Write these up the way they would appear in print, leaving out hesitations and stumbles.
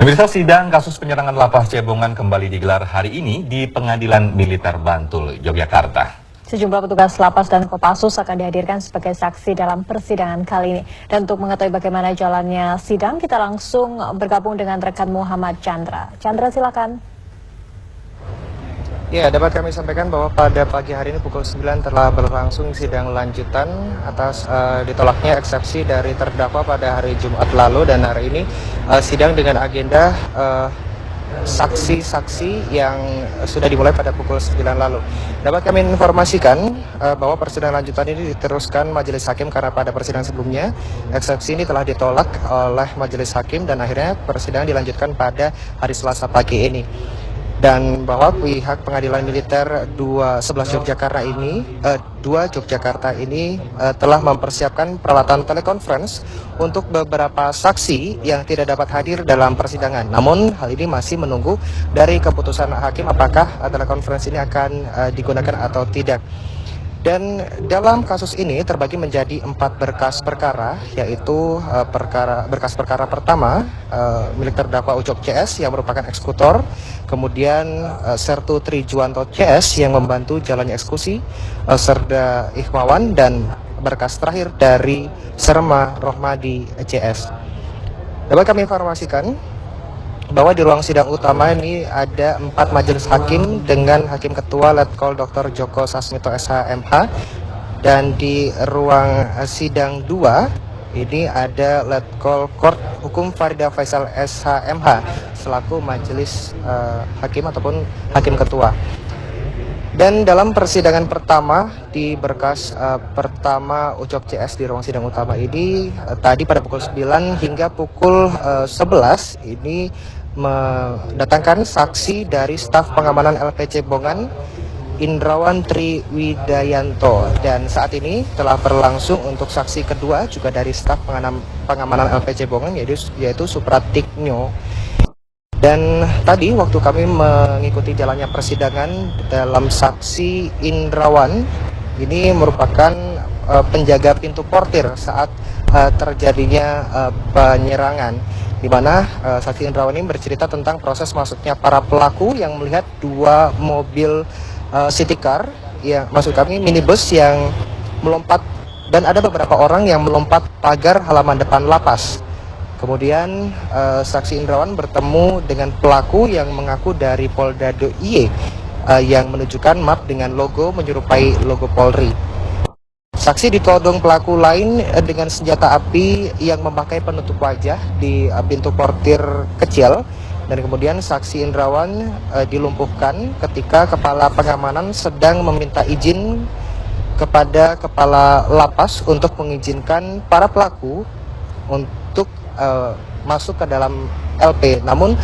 Pemirsa, sidang kasus penyerangan lapas Cebongan kembali digelar hari ini di Pengadilan Militer Bantul, Yogyakarta. Sejumlah petugas lapas dan Kopassus akan dihadirkan sebagai saksi dalam persidangan kali ini. Dan untuk mengetahui bagaimana jalannya sidang, kita langsung bergabung dengan rekan Muhammad Chandra. Chandra, silakan. Ya, dapat kami sampaikan bahwa pada pagi hari ini pukul 9 telah berlangsung sidang lanjutan atas ditolaknya eksepsi dari terdakwa pada hari Jumat lalu, dan hari ini sidang dengan agenda saksi-saksi yang sudah dimulai pada pukul 9 lalu. Dapat kami informasikan bahwa persidangan lanjutan ini diteruskan majelis hakim karena pada persidangan sebelumnya eksepsi ini telah ditolak oleh majelis hakim dan akhirnya persidangan dilanjutkan pada hari Selasa pagi ini. Dan bahwa pihak Pengadilan Militer 11 Yogyakarta ini telah mempersiapkan peralatan telekonferensi untuk beberapa saksi yang tidak dapat hadir dalam persidangan. Namun hal ini masih menunggu dari keputusan hakim apakah telekonferensi ini akan digunakan atau tidak. Dan dalam kasus ini terbagi menjadi 4 berkas perkara, yaitu berkas perkara pertama milik terdakwa Ucok CS yang merupakan eksekutor, kemudian Sertu Trijuwanto CS yang membantu jalannya eksekusi, Serda Ikhwawan, dan berkas terakhir dari Serma Rohmadi CS. Dapat kami informasikan bahwa di ruang sidang utama ini ada 4 majelis hakim dengan Hakim Ketua Letkol Dr. Joko Sasmito SHMH, dan di ruang sidang 2 ini ada Letkol Kort Hukum Farida Faisal SHMH selaku majelis hakim ataupun Hakim Ketua. Dan dalam persidangan pertama di berkas pertama Ucok CS di ruang sidang utama ini tadi pada pukul 9 hingga pukul 11 ini mendatangkan saksi dari staf pengamanan LP Cebongan, Indrawan Triwidayanto, dan saat ini telah berlangsung untuk saksi kedua juga dari staf pengamanan LP Cebongan yaitu Supratiknyo. Dan tadi waktu kami mengikuti jalannya persidangan dalam saksi Indrawan ini merupakan penjaga pintu portir saat terjadinya penyerangan, di mana saksi Indrawan ini bercerita tentang proses masuknya para pelaku yang melihat 2 mobil city car, yang maksud kami minibus yang melompat, dan ada beberapa orang yang melompat pagar halaman depan lapas. Kemudian saksi Indrawan bertemu dengan pelaku yang mengaku dari Polda DIY yang menunjukkan map dengan logo menyerupai logo Polri. Saksi ditodong pelaku lain dengan senjata api yang memakai penutup wajah di pintu portir kecil, dan kemudian saksi Indrawan dilumpuhkan ketika kepala pengamanan sedang meminta izin kepada kepala lapas untuk mengizinkan para pelaku untuk masuk ke dalam LP. Namun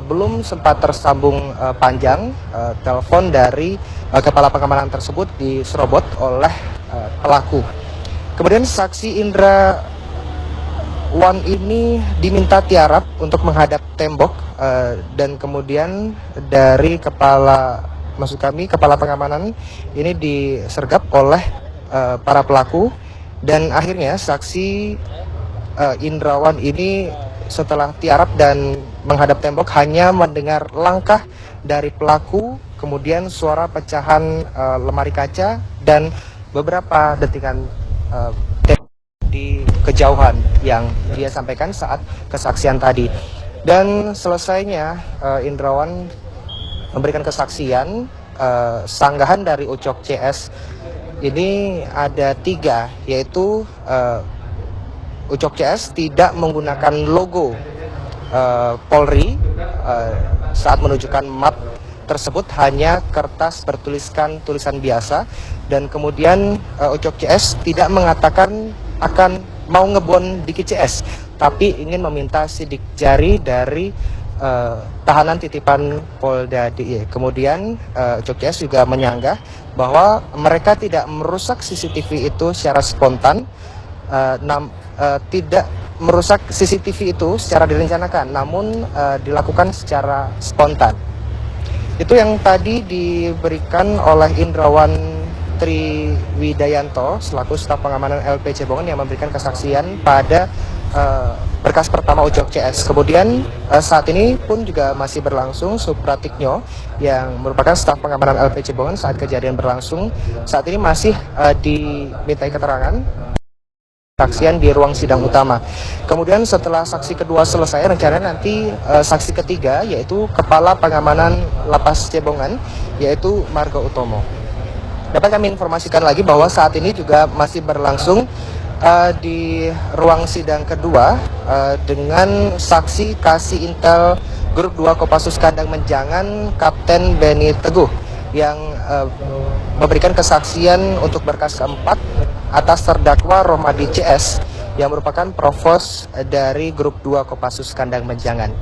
belum sempat tersambung panjang, telepon dari kepala pengamanan tersebut diserobot oleh pelaku. Kemudian saksi Indrawan ini diminta tiarap untuk menghadap tembok, dan kemudian dari kepala pengamanan ini disergap oleh para pelaku, dan akhirnya saksi Indrawan ini setelah tiarap dan menghadap tembok hanya mendengar langkah dari pelaku, kemudian suara pecahan lemari kaca, dan beberapa detikan di kejauhan yang dia sampaikan saat kesaksian tadi. Dan selesainya Indrawan memberikan kesaksian, sanggahan dari Ucok CS ini ada 3, yaitu Ucok CS tidak menggunakan logo Polri saat menunjukkan map tersebut, hanya kertas bertuliskan tulisan biasa, dan kemudian Ucok CS tidak mengatakan akan mau ngebon Diki CS, tapi ingin meminta sidik jari dari tahanan titipan Polda DIY. Kemudian Ucok CS juga menyanggah bahwa mereka tidak merusak CCTV itu secara spontan, tidak merusak CCTV itu secara direncanakan, namun dilakukan secara spontan. Itu yang tadi diberikan oleh Indrawan Triwidayanto selaku staf pengamanan LP Cebongan yang memberikan kesaksian pada berkas pertama Ujok CS. Kemudian saat ini pun juga masih berlangsung Supratikno yang merupakan staf pengamanan LP Cibongan saat kejadian berlangsung. Saat ini masih dimintai keterangan saksian di ruang sidang utama. Kemudian setelah saksi kedua selesai, rencananya nanti saksi ketiga yaitu Kepala Pengamanan Lapas Cibongan yaitu Margo Utomo. Dapat kami informasikan lagi bahwa saat ini juga masih berlangsung di ruang sidang kedua dengan saksi Kasih Intel Grup 2 Kopassus Kandang Menjangan Kapten Beni Teguh yang memberikan kesaksian untuk berkas keempat atas terdakwa Romadi CS yang merupakan provos dari Grup 2 Kopassus Kandang Menjangan.